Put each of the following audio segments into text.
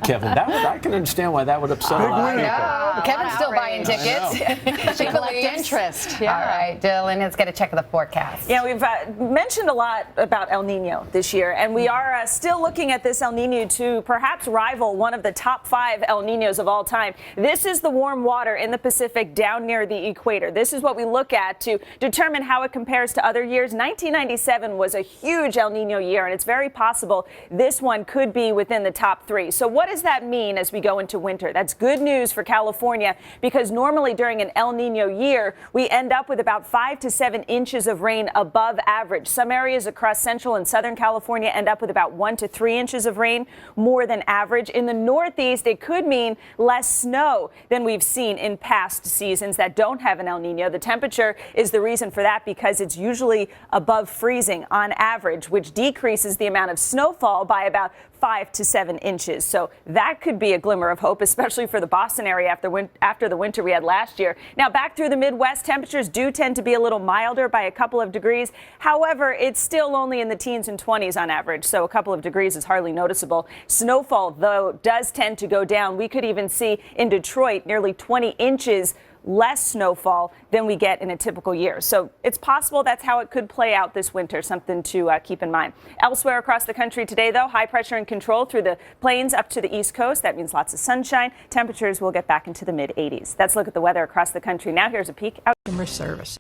Kevin, I can understand why that would upset a lot of people. Kevin's still buying tickets. She collect interest. Yeah. All right, Dylan, let's get a check of the forecast. Yeah, we've mentioned a lot about El Nino this year, and we are still looking at this El Nino to perhaps rival one of the top 5 El Ninos of all time. This is the warm water in the Pacific down near the equator. This is what we look at to determine how it compares to other years. 1997 was a huge El Nino year, and it's very possible this one could be within the top 3. So what does that mean as we go into winter? That's good news for California, because normally during an El Nino year, we end up with about 5 to 7 inches of rain above average. Some areas across central and southern California end up with about 1 to 3 inches of rain, more than average. In the Northeast, it could mean less snow than we've seen in past seasons that don't have an El Nino. The temperature is the reason for that, because it's usually above freezing on average, which decreases the amount of snowfall by about 5 to 7 inches. So that could be a glimmer of hope, especially for the Boston area after the winter we had last year. Now, back through the Midwest, temperatures do tend to be a little milder by a couple of degrees. However, it's still only in the teens and 20s on average, so a couple of degrees is hardly noticeable. Snowfall, though, does tend to go down. We could even see in Detroit nearly 20 inches less snowfall than we get in a typical year. So it's possible that's how it could play out this winter, something to keep in mind. Elsewhere across the country today, though, high pressure and control through the plains up to the East Coast. That means lots of sunshine. Temperatures will get back into the mid-80s. Let's look at the weather across the country. Now here's a peek out. Customer service.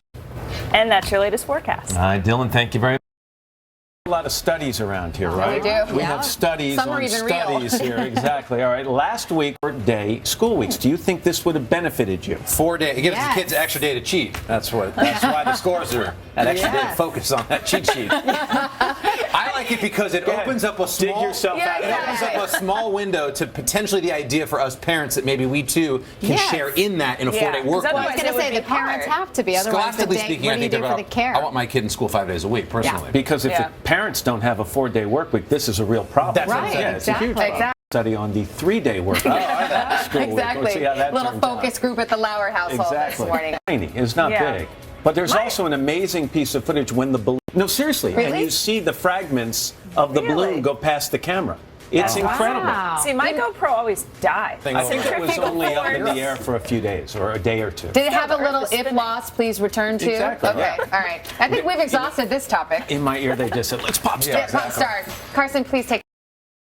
And that's your latest forecast. All right, Dylan, thank you very much. A lot of studies around here, right? We do. We have studies Some are on even studies here. Exactly. All right. Last week, day school weeks. Do you think this would have benefited you? 4 days. It gives the kids an extra day to cheat. That's why the scores are an extra day to focus on that cheat sheet. I like it because it opens up a small Dig yourself out. It opens up a small window to potentially the idea for us parents that maybe we too can share in that in a 4-day work week. I was going to say the parents have to be. Otherwise, the Scholastically day, speaking, what I do you think do for the care? I want my kid in school 5 days a week, personally. Because if the parents don't have a 4-day work week, this is a real problem. That's right. Yeah, it's a huge problem. Study on the 3-day work week. School week. Exactly. Let's see how that Little turns focus group at the Lauer household this morning. Tiny. It's not big. But there's also an amazing piece of footage when the balloon. No, seriously. Really? And you see the fragments of the balloon go past the camera. It's incredible. Wow. See, my GoPro always dies. I think it was only up in the air for a few days or a day or two. Did it have a little if lost, please return to? Exactly. Okay, all right. I think we've exhausted this topic. In my ear, they just said, let's pop start. Pop star. Carson, please take